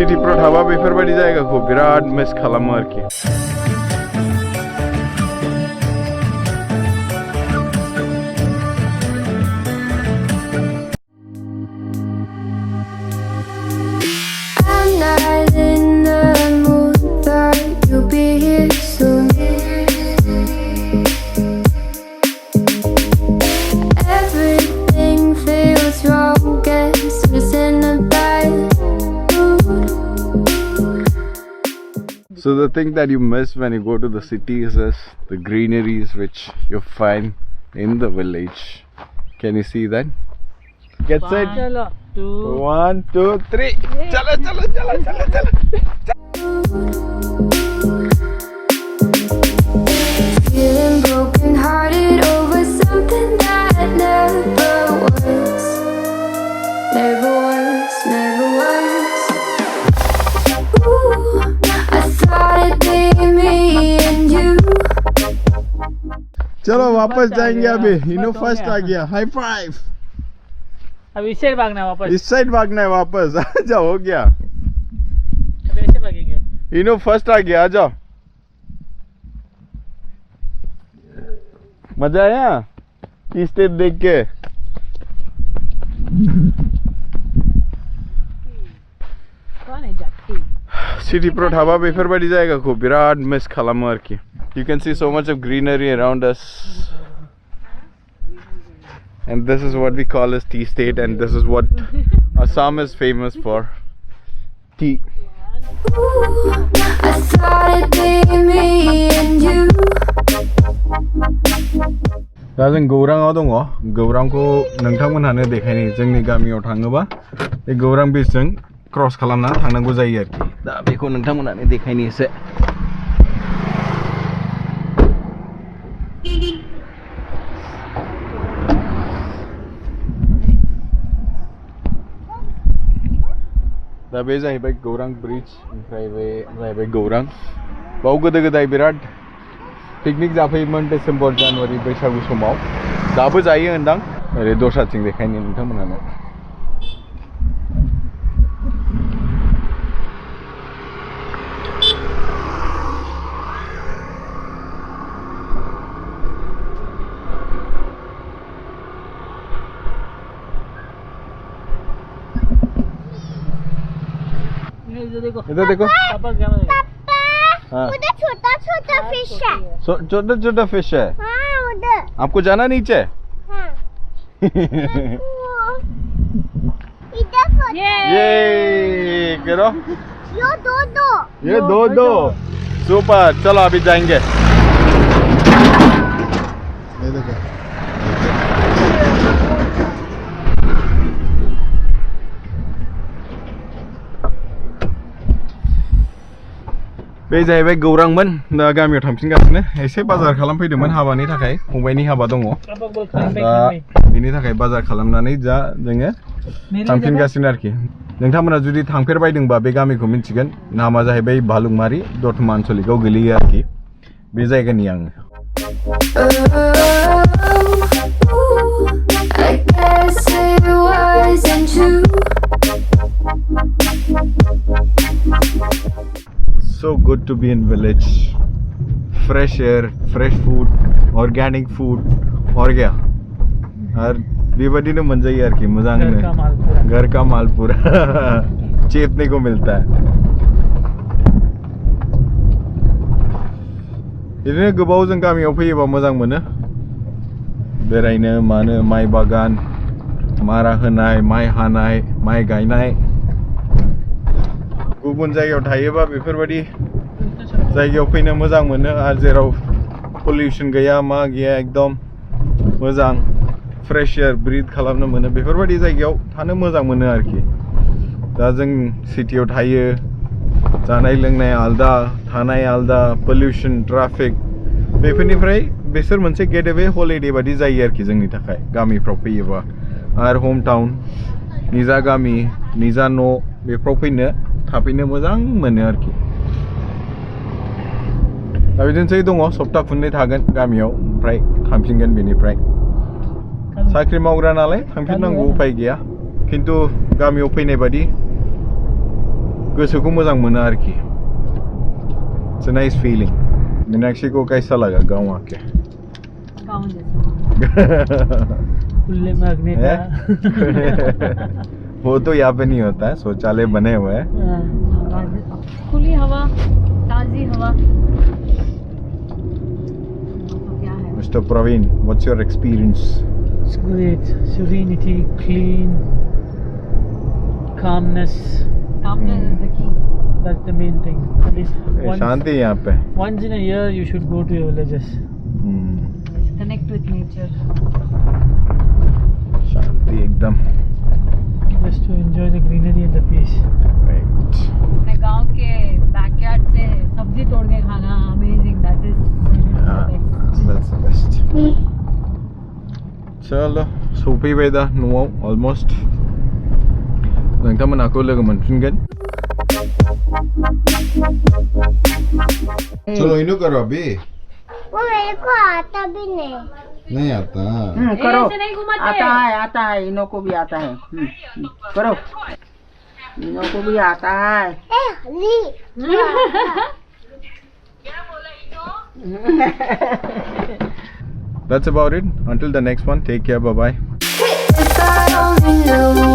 सिटीफ्राव थाबा बेफोरबायदि जायगाखौ बिराद मिस खालामो आरोखि। So the thing that you miss when you go to the cities is the greeneries which you find in the village. Can you see that? Get set. 1, 2, 3. Chala, chala, chala, chala, chala. Feeling broken hearted over something that never was. Never was, never was. Ooh, I thought it'd be me and you. चलो वापस जाएंगे अभी। इनो first आ गया। High five. अब इस side भागना है वापस। इस साइड भागना है वापस। आजा, हो गया। अब ऐसे भागेंगे। इनो फर्स्ट आ गया, आजा। मजा आया टी स्टेट देख के? कौन है जाती? सिटीफ्राव थाबा बेफोरबायदि जायगाखौ बिराद मिस खालामो आरोखि। You can see so much of greenery around us, and this is what we call as tea state, and this is what Assam is famous for, tea. Ooh, I thought it'd be me and you. दा जों गौराङाव दङ। गौरांखौ नोंथांमोनहानो देखायनि। जोंनि गामियाव थाङोबा बे गौरां ब्रिजजों cross खालामना थांनांगौ जायो आरोखि। दा बेखौ नोंथांमोनहानो देखायनि एसे। दा बे जाहैबाय गौरां ब्रिज, ओमफ्राय बे जाहैबाय गौरां। बाव गोदो गोदाय बिराद पिकनिक जाफैयोमोन डिसेम्बर जानुवारि बैसागु समाव। दाबो जायो होनदां। ओरै दस्राथिं देखायनि नोंथांमोनहानो। इधर देखो। पापा क्या बोलेंगे? हाँ, उधर छोटा छोटा फिश है। छोटा छोटा फिश है। हाँ उधर। आपको जाना नीचे? हाँ। इधर ये करो। ये दो सुपर। चलो अभी जाएंगे। ये देखो। बे जाहैबाय गौरांमोन। दा गामियाव थांफिनगासिनो। एसे बाजार खालामफैदोंमोन हाबानि थाखाय। फंबायनि हाबा दङ। दा बिनि थाखाय बाजार खालामनानै जा जोङो थांफिनगासिनो आरोखि। नोंथांमोना जुदि थांफेरबायदोंबा बे गामिखौ मिन्थिगोन। नामा जाहैबाय भालुकमारि, दतमा आनसलिकआव गोलैयो आरोखि बे जायगानि आङो। I guess it wasn't true. So good to be in village. Fresh air, fresh food, organic food. और क्या? और बेबादिनो मोनजायो आरोखि मोजांनो। घर का माल पूरा चेतने को मिलता है। बिदिनो गोबाव जों गामियाव फैयोबा मोजां मोनो। बेरायनो मानो, माइ बागान, मारा होनाय, माइ हानाय, माइ गायनाय। गुबुन जायगायाव थायोबा बेफोरबायदि जायगायाव फैनो मोजां मोनो आरो जेराव पल्यूशन गैया मा गैया एकदम मोजां फ्रेश एयार ब्रीथ खालामनो मोनो बेफोरबायदि जायगायाव थानो मोजां मोनो आरोखि। दा जों सिटियाव थायो, जानाय लोंनाय आलदा, थानाय आलदा, पल्यूशन, ट्राफिक बेफोरनिफ्राय बेसोर मोनसे गेटवे हलिडे बायदि जायो आरोखि जोंनि थाखाय गामिफ्राव फैयोबा। आरो होम टाउन, निजा गामि, निजा न' बेफ्राव फैनो थाफैनो मोजां मोनो आरोखि। दा बिदिनोसै दङ, सप्ता खुननै थागोन गामियाव, ओमफ्राय थांफिनगोन बेनिफ्राय। साख्रि मावग्रा नालाय थांफिननांगौ, उपाय गैया। खिन्थु गामियाव फैनाय बादि गोसोखौ मोजां मोनो आरोखि It's a nice feeling Meenakshi को कैसा लगा गाँव आके गाँव जैसा खुले में अग्नि था वो तो यहाँ पे नहीं होता है शौचालय बने हुए हैं खुली हवा ताजी हवा क्या है Mr. Praveen, what's your experience? It's great. Serenity, clean, calmness. Calmness is the key. That's the main thing. At least शांति है यहाँ पे once in a year you should go to your villages. Connect with nature. शांति एकदम Just to enjoy the greenery and the peace. Right. अपने गांव के backyard से सब्जी तोड़ के खाना amazing that is That's the best. चलो सौफैबाय दा न'आव almost नोंथांमोनखौ लोगो मोनफिनगोन चलो इनो करो अभी वो मेरे को आता भी नहीं आता करो आता है इनो को भी आता है करो इनो को भी आता है ए ली That's about it. Until the next one, take care. Bye bye. If I only knew